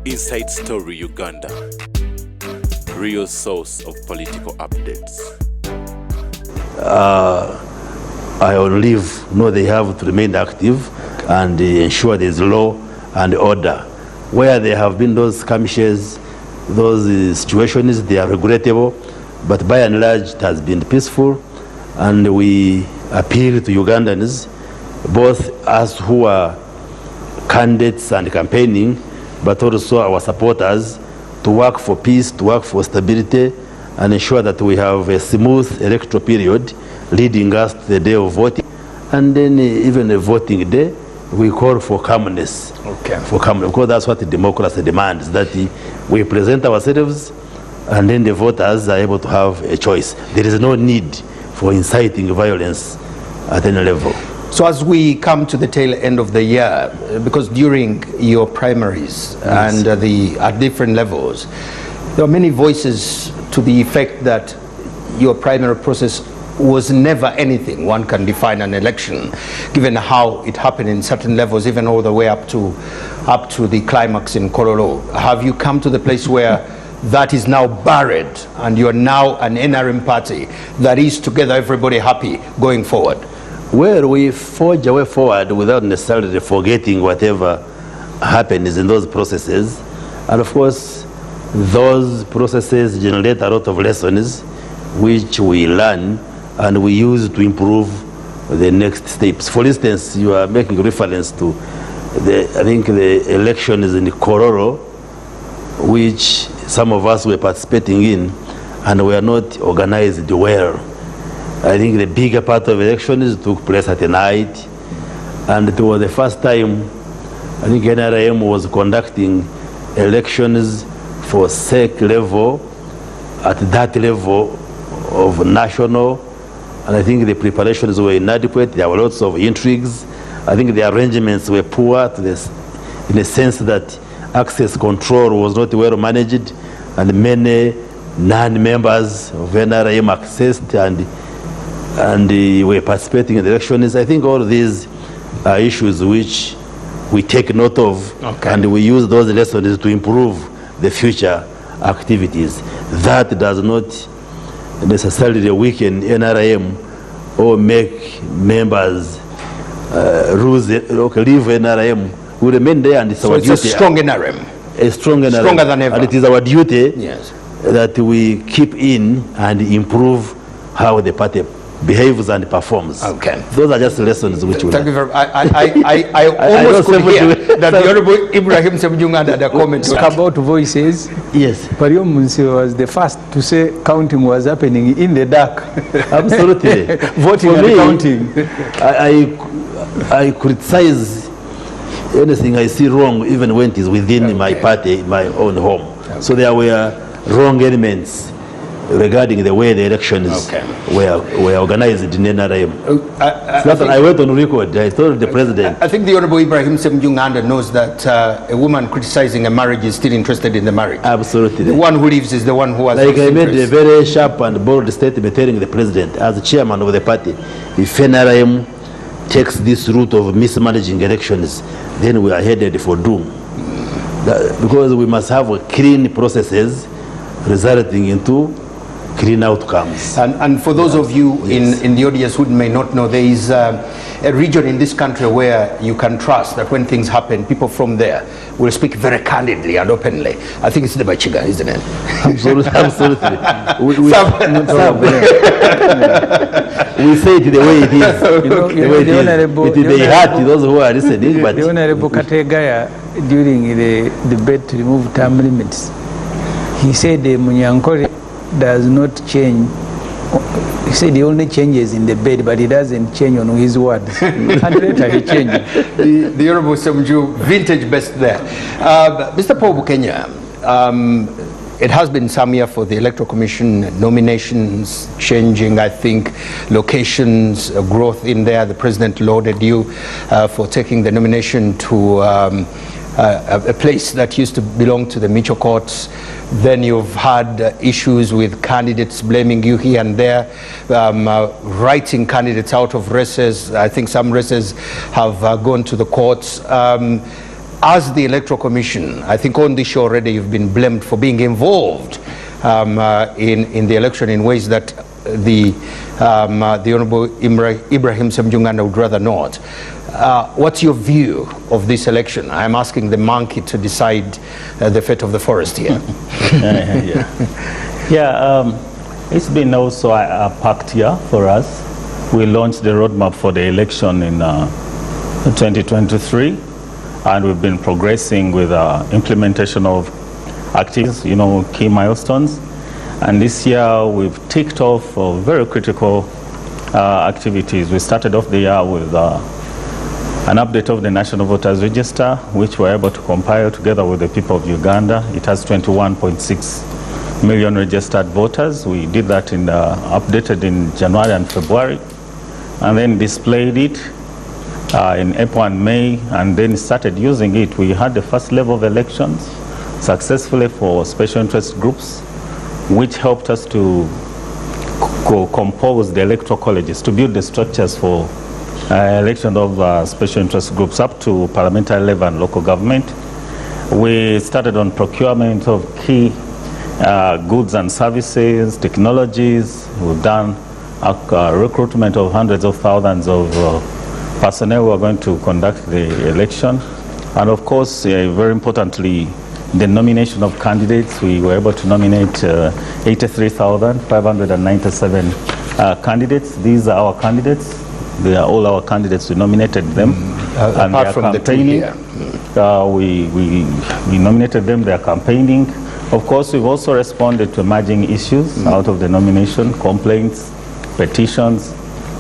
Inside Story Uganda, real source of political updates. I on leave know they have to remain active and ensure there's law and order. Where there have been those skirmishes, those situations, they are regrettable, but by and large it has been peaceful, and we appeal to Ugandans, both us who are candidates and campaigning, but also our supporters, to work for peace, to work for stability, and ensure that we have a smooth electoral period leading us to the day of voting. And then even a voting day, we call for calmness. Okay. For calmness, because that's what democracy demands, that we present ourselves and then the voters are able to have a choice. There is no need for inciting violence at any level. So as we come to the tail end of the year, because during your primaries and at different levels, there are many voices to the effect that your primary process was never anything one can define an election, given how it happened in certain levels, even all the way up to the climax in Kololo. Have you come to the place where that is now buried and you're now an NRM party that is together, everybody happy going forward? Well, we forge our way forward without necessarily forgetting whatever happens in those processes. And of course, those processes generate a lot of lessons which we learn and we use to improve the next steps. For instance, you are making reference to I think the elections in Kororo, which some of us were participating in, and were not organized well. I think the bigger part of elections took place at night, and it was the first time I think NRM was conducting elections for SEC level at that level of national, and I think the preparations were inadequate. There were lots of intrigues. I think the arrangements were poor in the sense that access control was not well managed, and many non-members of NRM accessed and were participating in the elections. I think all these are issues which we take note of, and we use those lessons to improve the future activities. That does not necessarily weaken NRM or make members leave NRM. We remain there, and it's our duty. So it's a strong NRM. A strong NRM. Stronger than ever. And it is our duty that we keep in and improve how the party behaves and performs. Okay. Those are just lessons which we Thank you very much. I almost could hear that the Honorable Ibrahim Ssemujunga had a comment. Talk about voices. Yes. Pariomunsi was the first to say counting was happening in the dark. Absolutely. Voting and counting. I criticize anything I see wrong, even when it is within my party, my own home. So there were wrong elements regarding the way the elections were organized in NRM. I went on record. I told the president. I think the Honorable Ibrahim Ssemujunga knows that a woman criticizing a marriage is still interested in the marriage. Absolutely. The one who leaves is the one who has. Like I made a very sharp and bold statement telling the president, as chairman of the party, if NRM takes this route of mismanaging elections, then we are headed for doom. Because we must have clean processes resulting into clean outcomes. And for those of you in the audience who may not know, there is a region in this country where you can trust that when things happen, people from there will speak very candidly and openly. I think it's the Bachiga, isn't it? Absolutely. We say it the way it is. It may hurt those who are listening, but the Honorable Kategaya, during the debate to remove term limits, he said the Munyankore does not change. He said he only changes in the bed, but he doesn't change on his words. And later he changed. The Honorable Ssemujunga, vintage best there. Mr. Paul Bukenya, it has been some year for the Electoral Commission, nominations changing, I think, locations, growth in there. The President lauded you for taking the nomination to a place that used to belong to the Micho courts. Then you've had issues with candidates blaming you here and there, writing candidates out of races. I think some races have gone to the courts. as the Electoral Commission, I think on this show already you've been blamed for being involved in the election in ways that the Honorable Ibrahim Semjunganda would rather not. What's your view of this election? I'm asking the monkey to decide the fate of the forest here. It's been also a packed year for us. We launched the roadmap for the election in 2023, and we've been progressing with implementation of activities, key milestones. And this year we've ticked off very critical activities. We started off the year with an update of the National Voters Register, which we're able to compile together with the people of Uganda. It has 21.6 million registered voters. We did that updated in January and February, and then displayed it in April and May, and then started using it. We had the first level of elections successfully for special interest groups, which helped us to compose the electoral colleges, to build the structures for election of special interest groups up to parliamentary level and local government. We started on procurement of key goods and services, technologies. We've done recruitment of hundreds of thousands of personnel who are going to conduct the election. And of course, very importantly, the nomination of candidates. We were able to nominate 83,597 candidates. These are our candidates. They are all our candidates. We nominated them. And apart from campaigning. We nominated them. They are campaigning. Of course, we've also responded to emerging issues out of the nomination, complaints, petitions.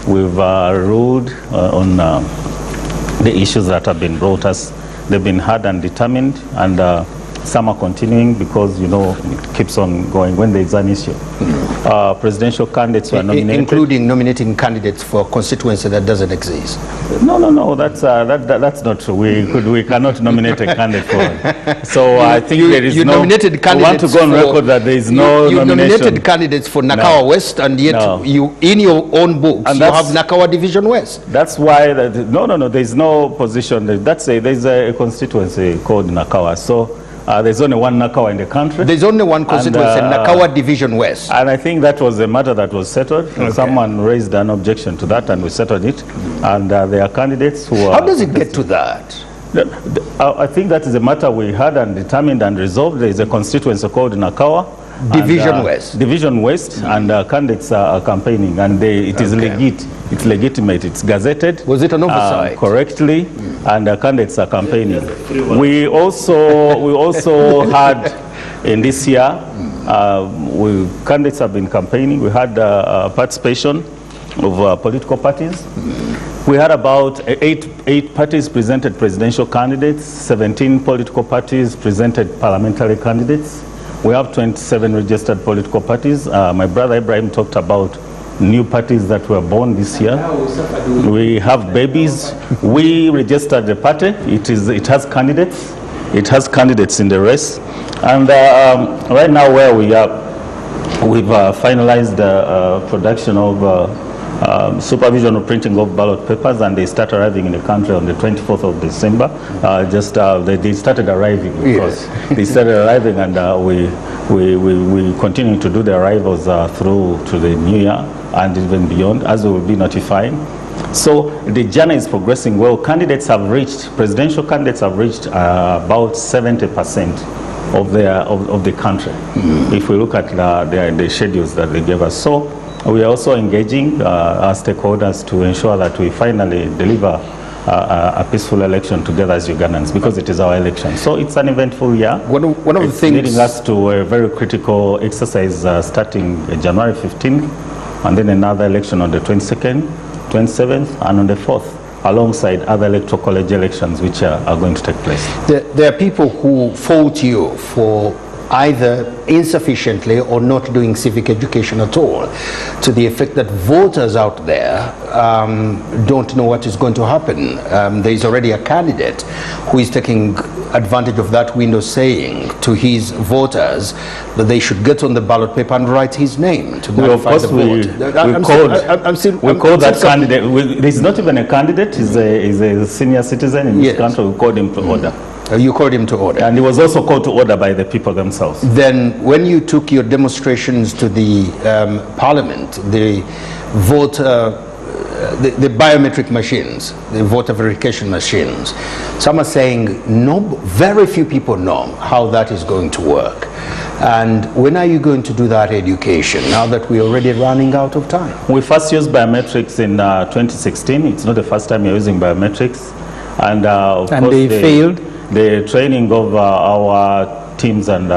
We've ruled on the issues that have been brought us. They've been heard and determined, and some are continuing because, it keeps on going when there is an issue. Presidential candidates were nominated. Including nominating candidates for a constituency that doesn't exist. No, that's not true. We cannot nominate a candidate for it. So I think there is no... Nominated candidates. I want to go on record that there is no you nomination. nominated candidates for Nakawa West, and yet you, in your own books, you have Nakawa Division West. That's why... No, there is no position. There's a constituency called Nakawa. So there's only one Nakawa in the country. There's only one constituency, Nakawa Division West. And I think that was a matter that was settled. Okay. Someone raised an objection to that, and we settled it. And there are candidates who are... How does it get to that? I think that is a matter we had and determined and resolved. There is a constituency called Nakawa. Division West. Division West, and candidates are campaigning, and it is legit. It's legitimate. It's gazetted. Was it an oversight? Correctly, and candidates are campaigning. We also had in this year, candidates have been campaigning. We had participation of political parties. We had about eight parties presented presidential candidates. 17 political parties presented parliamentary candidates. We have 27 registered political parties. My brother Ibrahim talked about new parties that were born this year. We have babies. We registered the party. It has candidates. It has candidates in the race. And right now where we are, we've finalized the production of supervision of printing of ballot papers, and they start arriving in the country on the 24th of December. They started arriving because they started arriving, and we continue to do the arrivals through to the new year and even beyond, as we will be notifying. So the journey is progressing well. Presidential candidates have reached about 70% of the country. If we look at the schedules that they gave us. So we are also engaging our stakeholders to ensure that we finally deliver a peaceful election together as Ugandans, because it is our election. So it's an eventful year. One of the things leading us to a very critical exercise starting January 15th, and then another election on the 22nd, 27th, and on the 4th, alongside other electoral college elections which are going to take place. There are people who fault you for either insufficiently or not doing civic education at all, to the effect that voters out there don't know what is going to happen. There is already a candidate who is taking advantage of that window, saying to his voters that they should get on the ballot paper and write his name to notify the vote. We call that candidate. He's not even a candidate. He's a senior citizen in this country. We called him to order. You called him to order. And he was also called to order by the people themselves. Then when you took your demonstrations to the parliament, the vote, the biometric machines, the voter verification machines, some are saying very few people know how that is going to work. And when are you going to do that education, now that we're already running out of time? We first used biometrics in 2016. It's not the first time you're using biometrics. And, of course, they failed? The training of our teams and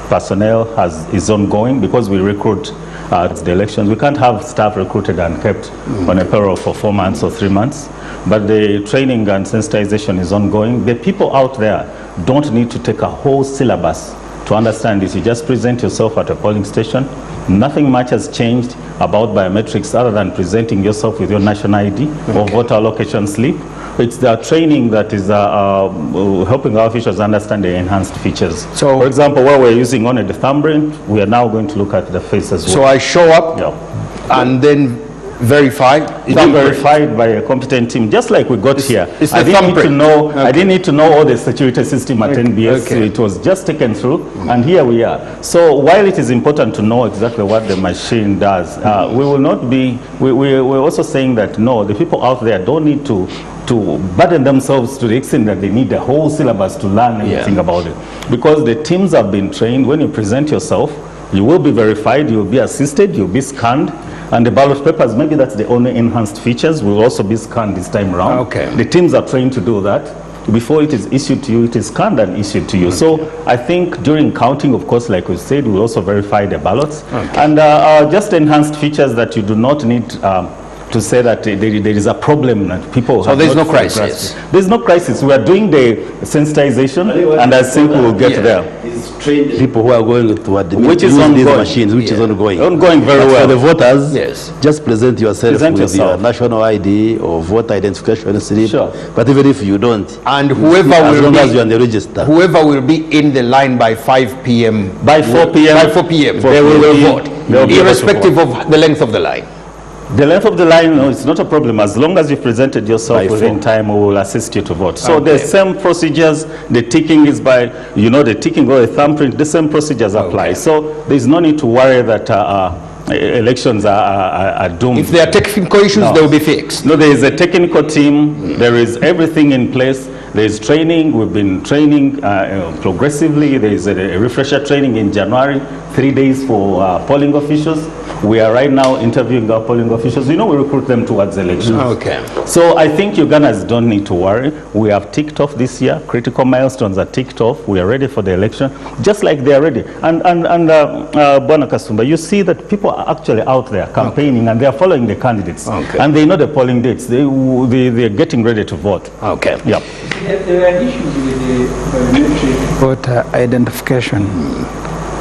personnel is ongoing because we recruit the elections. We can't have staff recruited and kept on a payroll for 4 months or 3 months. But the training and sensitization is ongoing. The people out there don't need to take a whole syllabus to understand this. You just present yourself at a polling station. Nothing much has changed about biometrics other than presenting yourself with your national ID or voter allocation slip. It's the training that is helping our officials understand the enhanced features. So, for example, where we're using only the thumbprint, we are now going to look at the face as well. So I show up and then verify. It's verified by a competent team, just like we got here. I didn't need to know all the security system at NBS. It was just taken through, and here we are. So while it is important to know exactly what the machine does, we will not be. We're also saying that no, the people out there don't need to burden themselves to the extent that they need the whole syllabus to learn everything about it, because the teams have been trained. When you present yourself, you will be verified, you will be assisted, you'll be scanned, and the ballot papers, maybe that's the only enhanced features, will also be scanned this time around. The teams are trained to do that. Before it is issued to you, it is scanned and issued to you. So I think during counting, of course, like we said, we also verify the ballots. And just enhanced features that you do not need to say that there is a problem that people so there's no crisis. There's no crisis. We are doing the sensitization, and I think we will get there. Trained people who are going to which is use these machines, which is ongoing. Ongoing very well. For the voters, just present yourself with your national ID or voter identification slip. But even if you don't, and whoever as long as you're on the register, whoever will be in the line by 5 p.m. By 4 p.m. They will vote, irrespective of the length of the line. The length of the line, no, it's not a problem. As long as you've presented yourself within time, we will assist you to vote. So the same procedures, the ticking is by, the ticking or the thumbprint, the same procedures apply. So there's no need to worry that elections are doomed. If there are technical issues, they will be fixed. No, there is a technical team. There is everything in place. There is training. We've been training progressively. There is a refresher training in January, 3 days for polling officials. We are right now interviewing our polling officials. We recruit them towards elections. So I think Ugandans don't need to worry. We have ticked off this year. Critical milestones are ticked off. We are ready for the election, just like they are ready. And Bwana Kasumba, you see that people are actually out there campaigning, and they are following the candidates. And they know the polling dates. They're getting ready to vote. There are issues with the biometric voter identification.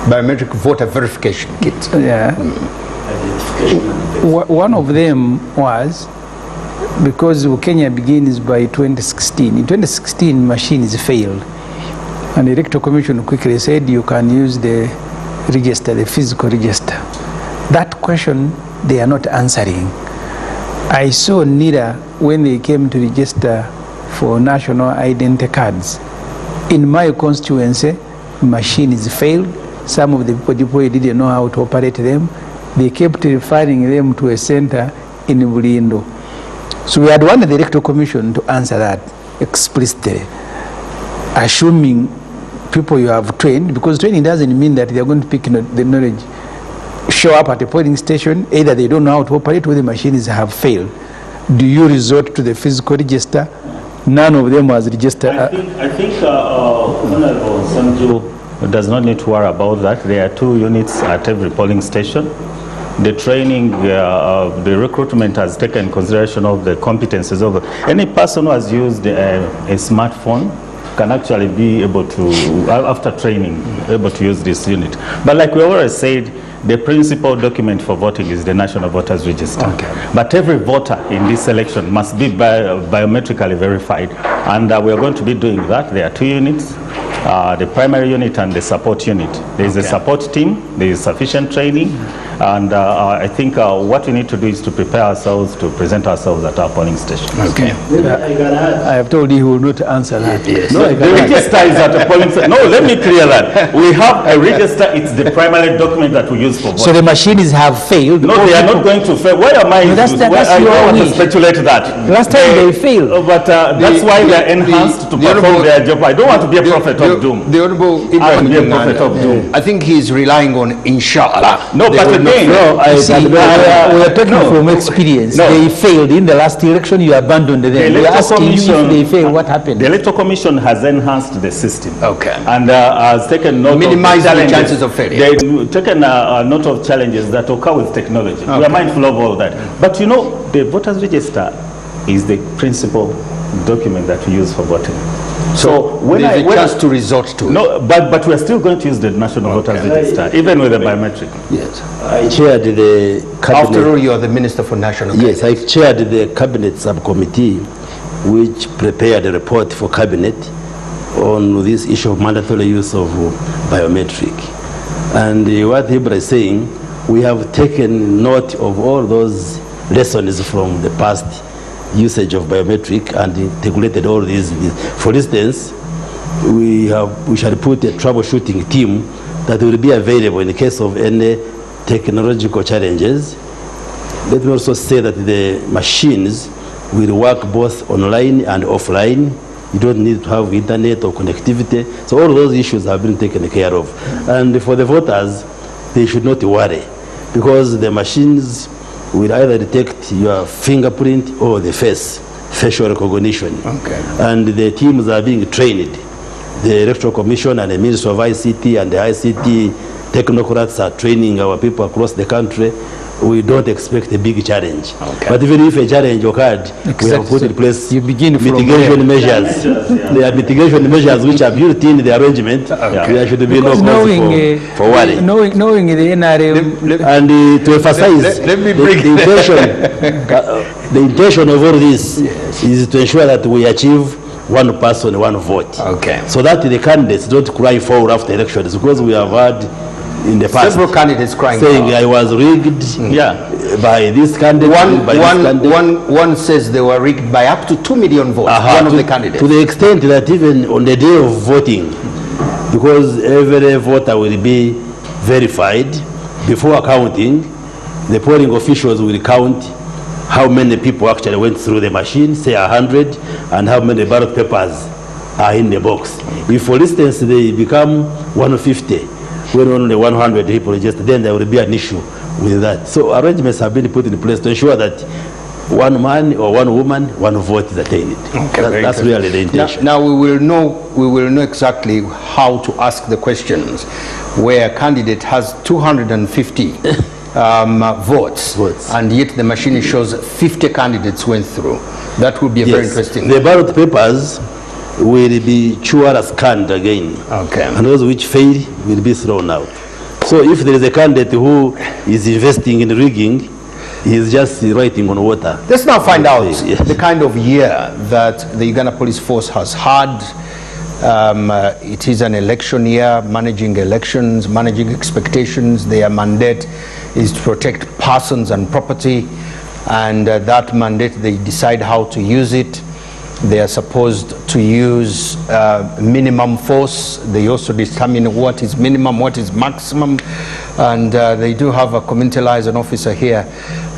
Biometric voter verification kit. One of them was because Kenya begins by 2016. In 2016, machines failed, and the Electoral Commission quickly said you can use the register, the physical register. That question they are not answering. I saw NIRA when they came to register for national identity cards. In my constituency, machines failed. Some of the people deployed didn't know how to operate them. They kept referring them to a center in Bulindo. So we had wanted the Electoral Commission to answer that explicitly, assuming people you have trained, because training doesn't mean that they're going to pick the knowledge, show up at a polling station, either they don't know how to operate or the machines have failed. Do you resort to the physical register? None of them was registered. I think Honorable Sanju does not need to worry about that. There are 2 units at every polling station. The training, the recruitment has taken consideration of the competences of any person who has used a smartphone can actually be able to, after training, able to use this unit. But like we already said, the principal document for voting is the National Voters Register. But every voter in this election must be biometrically verified. And we are going to be doing that. There are 2 units. the primary unit and the support unit. There is a support team, there is sufficient training, and I think what we need to do is to prepare ourselves to present ourselves at our polling station. Okay. I have told you he will not answer that. Yes. No, the register is at the polling station. No, let me clear that. We have a register, it's the primary document that we use for voting. So the machines have failed? No, they are not going to fail. Why am I? No, that's I your don't want to wish. speculate that. Last time they failed. But that's why they are enhanced to perform their job. I don't want to be a prophet of doom. The Honorable I will be a prophet of doom. I think he's relying on inshallah. No, They but will not again, fail. We are talking from experience. No. They failed in the last election. You abandoned them. We are asking you if they fail, what happened? The Electoral Commission has enhanced the system. Okay. And has taken note Minimize of the challenges. chances of failure. They've taken note of challenges that occur with technology. We are mindful of all that. But you know, the voters register is the principal document that we use for voting. So when There's I a chance to resort to it. no, but we are still going to use the national voters register, even with the biometric. Yes. I chaired the cabinet. After all, you are the Minister for National Yes, I chaired the cabinet subcommittee which prepared a report for cabinet on this issue of mandatory use of biometric. And what Ibra is saying, we have taken note of all those lessons from the past usage of biometric and integrated all these. For instance, we shall put a troubleshooting team that will be available in the case of any technological challenges. Let me also say that the machines will work both online and offline. You don't need to have internet or connectivity. So all those issues have been taken care of. And for the voters, they should not worry, because the machines will either detect your fingerprint or the face, facial recognition. Okay. And the teams are being trained. The Electoral Commission and the Ministry of ICT and the ICT technocrats are training our people across the country. We don't expect a big challenge. Okay. But even if a challenge occurred, we have put in place You begin from mitigation measures. There are mitigation measures which are built in the arrangement. There should be no Because cause for worry. knowing the NRM, And to emphasize, let me bring the intention of all this is to ensure that we achieve one person, one vote. Okay. So that the candidates don't cry foul after elections, because we have had in the past Several candidates crying saying foul. I was rigged by this candidate. by this candidate. One says they were rigged by up to 2 million votes, one of the candidates. To the extent that even on the day of voting, because every voter will be verified before counting, the polling officials will count how many people actually went through the machine, say 100, and how many ballot papers are in the box. If, for instance, they become 150, when only 100 people registered, then there will be an issue with that. So arrangements have been put in place to ensure that one man or one woman, one vote is attained. Okay, That's really the intention. Now we will know exactly how to ask the questions where a candidate has 250 votes, and yet the machine shows 50 candidates went through. That would be a very interesting. The ballot papers will be scanned again. Okay. And those which fail will be thrown out. So if there is a candidate who is investing in rigging, he is just writing on water. Let's now find out Yes. the kind of year that the Uganda Police Force has had. It is an election year, managing elections, managing expectations. Their mandate is to protect persons and property, and that mandate, they decide how to use it. They are supposed to use minimum force. They also determine what is minimum, what is maximum, and they do have a community liaison officer here.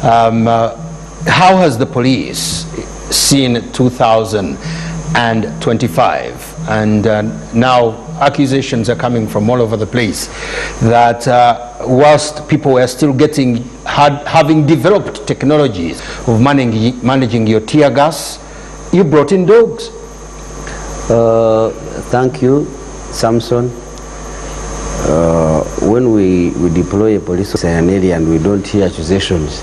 How has the police seen 2025? And now accusations are coming from all over the place that whilst people were still having developed technologies of managing your tear gas, you brought in dogs. Thank you, Samson. When we deploy a police officer in an area and we don't hear accusations,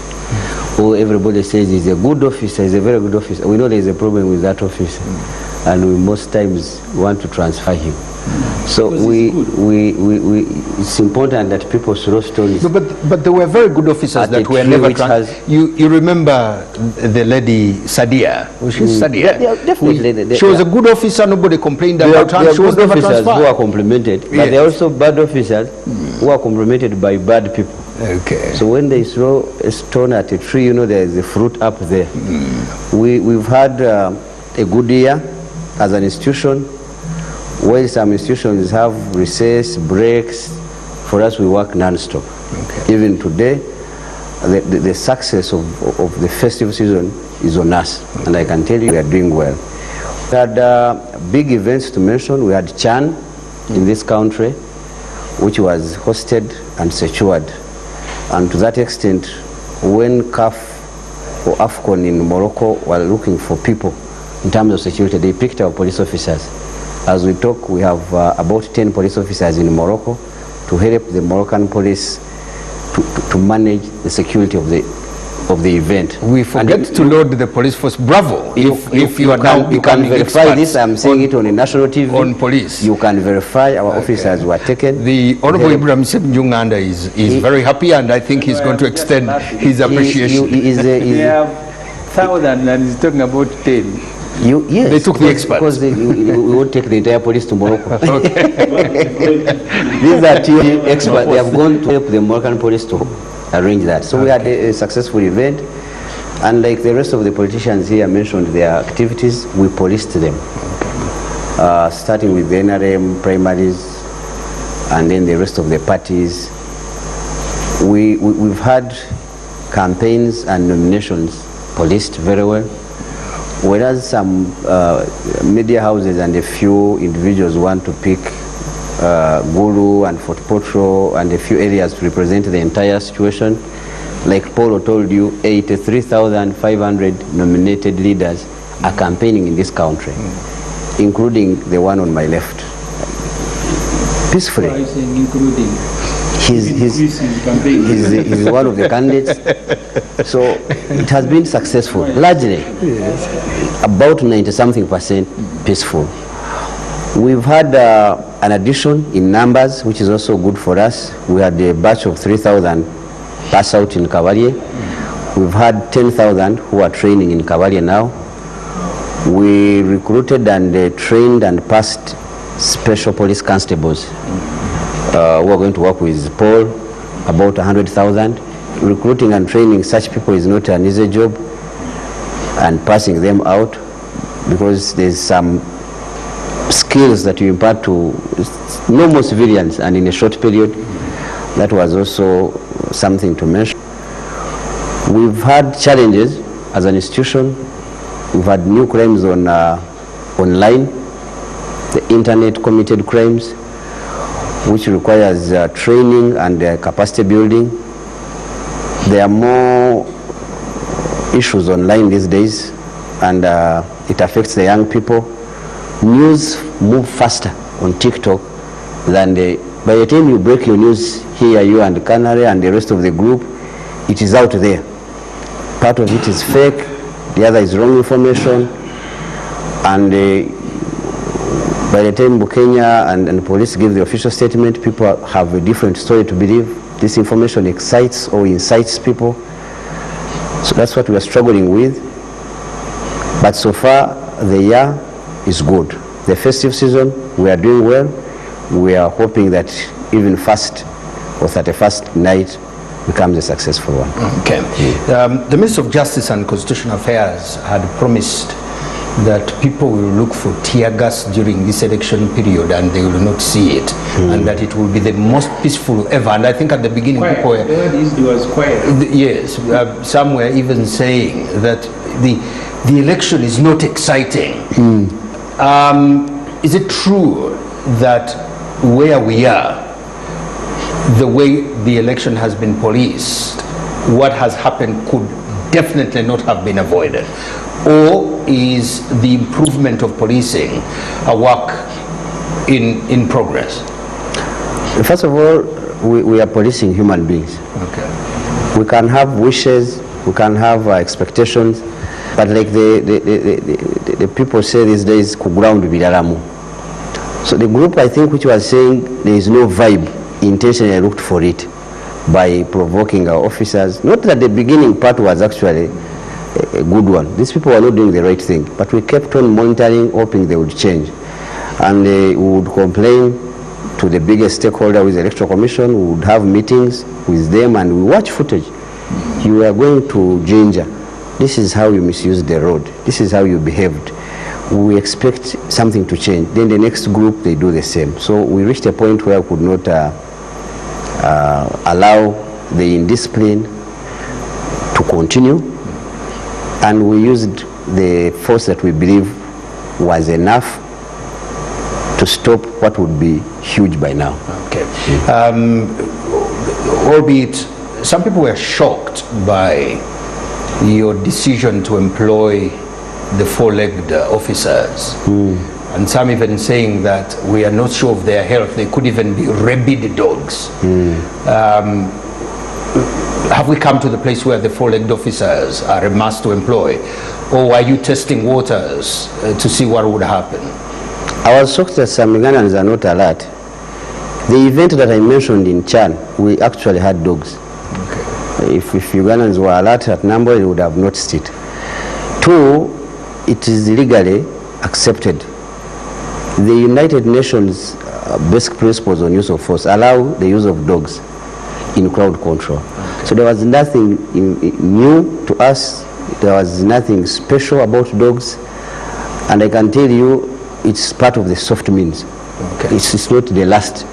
or everybody says he's a good officer, he's a very good officer, we know there's a problem with that officer, and we most times want to transfer him. So it's important that people throw stories. No, but there were very good officers that were never you remember the lady Sadia? Was she Sadia? Yeah, definitely. She was a good officer, nobody complained about her. She was good never officers transferred. who are complimented, but there are also bad officers who are complimented by bad people. Okay. So when they throw a stone at a tree, you know there is a fruit up there. We've had a good year as an institution. While some institutions have recess, breaks, for us we work non-stop. Okay. Even today, the success of the festive season is on us, and I can tell you we are doing well. We had big events to mention. We had Chan in this country, which was hosted and secured. And to that extent, when CAF or AFCON in Morocco were looking for people in terms of security, they picked our police officers. As we talk, we have about 10 police officers in Morocco to help the Moroccan police to manage the security of the event. We forget to load the police force. Bravo! If you are now you can verify this. I'm saying it on a national TV. On police, you can verify our officers were taken. The Honorable Ibrahim Njunganda is very happy, and I think he's going to extend his appreciation. He have 1,000 and he's talking about 10. Yes, they took the experts. Because we won't take the entire police to Morocco. These are two experts. They have gone to help the Moroccan police to arrange that. So we had a successful event, and like the rest of the politicians here mentioned their activities, we policed them. Starting with the NRM primaries, and then the rest of the parties. We've had campaigns and nominations policed very well. Whereas some media houses and a few individuals want to pick Gulu and Fort Potro and a few areas to represent the entire situation. Like Paulo told you, 83,500 nominated leaders are campaigning in this country, including the one on my left. Peacefully. Including. He's one of the candidates. So it has been successful, largely, about 90-something% peaceful. We've had an addition in numbers, which is also good for us. We had a batch of 3,000 pass out in Kabarie. We've had 10,000 who are training in Kabarie now. We recruited and trained and passed special police constables who are going to work with Paul, about 100,000. Recruiting and training such people is not an easy job, and passing them out, because there's some skills that you impart to normal civilians and in a short period. That was also something to mention. We've had challenges as an institution. We've had new crimes on online, the internet committed crimes, which requires training and capacity building. There are more issues online these days, and it affects the young people. News move faster on TikTok than by the time you break your news here, you and Canary and the rest of the group, it is out there. Part of it is fake, the other is wrong information, and by the time Bukenya and police give the official statement, people have a different story to believe. This information excites or incites people. So that's what we are struggling with. But so far, the year is good. The festive season, we are doing well. We are hoping that even first or 31st night becomes a successful one. Okay. The Minister of Justice and Constitutional Affairs had promised that people will look for tear gas during this election period and they will not see it, and that it will be the most peaceful ever. And I think at the beginning people were, was quiet. Yes, some were even saying that the election is not exciting. Is it true that where we are, the way the election has been policed, what has happened could definitely not have been avoided? Or is the improvement of policing a work in progress? First of all, we are policing human beings. Okay. We can have wishes, we can have expectations, but like the people say these days, kuground bilalamu. So the group, I think, which was saying there is no vibe, intentionally looked for it by provoking our officers. Not that the beginning part was actually a good one. These people were not doing the right thing, but we kept on monitoring, hoping they would change. And we would complain to the biggest stakeholder with the Electoral Commission. We would have meetings with them and we watch footage. You are going to Ginger. This is how you misused the road. This is how you behaved. We expect something to change. Then the next group, they do the same. So we reached a point where we could not allow the indiscipline to continue. And we used the force that we believe was enough to stop what would be huge by now. Okay. Albeit, some people were shocked by your decision to employ the four-legged officers. And some even saying that we are not sure of their health. They could even be rabid dogs. Have we come to the place where the four-legged officers are a must to employ? Or are you testing waters to see what would happen? I was shocked that some Ugandans are not alert. The event that I mentioned in Chan, we actually had dogs. Okay. If Ugandans were alert at number, they would have noticed it. Two, it is legally accepted. The United Nations basic principles on use of force allow the use of dogs in crowd control. Okay. So there was nothing new to us. There was nothing special about dogs. And I can tell you, it's part of the soft means. Okay. It's not the last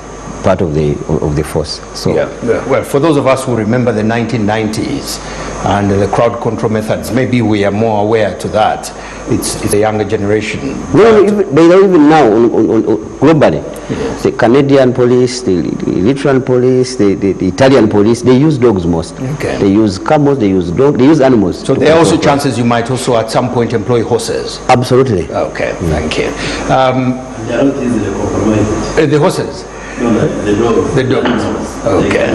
part of the force. So yeah. Well, for those of us who remember the 1990s and the crowd control methods, maybe we are more aware to that. It's a younger generation. No, even now, globally, yes. The Canadian police, the Eritrean police, the Italian police, they use dogs most. Okay. They use camels, they use dogs, they use animals. So there are also chances you might also at some point employ horses. Absolutely. Okay, thank you. They are not easily compromised. The horses? No, the dogs. The dogs. Okay.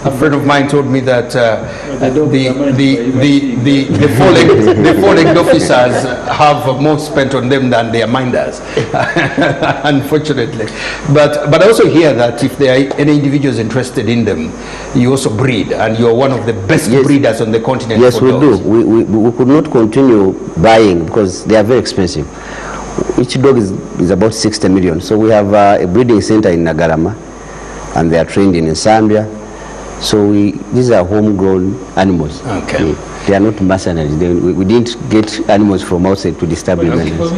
A friend of mine told me that the four-legged officers have more spent on them than their minders, unfortunately. But I also hear that if there are any individuals interested in them, you also breed, and you're one of the best breeders on the continent. Yes, we do. We could not continue buying because they are very expensive. Each dog is about 60 million. So we have a breeding center in Nagarama, and they are trained in Zambia. So these are homegrown animals. Okay. They are not mercenaries. We didn't get animals from outside to disturb the animals.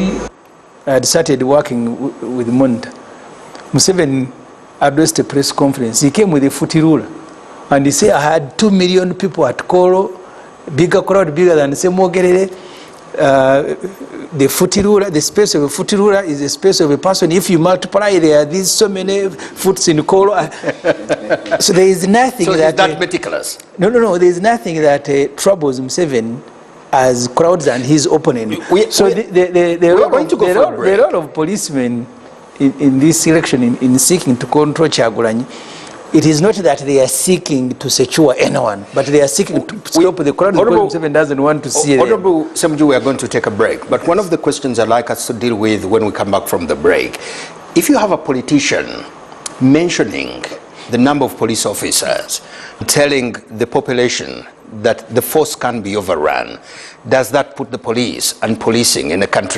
I had started working with Munda. Museveni addressed a press conference. He came with a footy ruler, and he said, I had 2 million people at Koro, bigger crowd, bigger than Semogerere. The footy ruler, the space of a footy ruler is the space of a person. If you multiply, there are these so many foots in Koro. So there is nothing so that... is that meticulous? No. There is nothing that troubles Museveni as crowds and his opponent. The role of policemen in this election, in seeking to control Kyagulanyi, it is not that they are seeking to secure anyone, but they are seeking to stop the crowd because Museveni doesn't want to see it. Honorable Semju, we are going to take a break, but one of the questions I'd like us to deal with when we come back from the break, if you have a politician mentioning the number of police officers, telling the population that the force can be overrun, does that put the police and policing in a country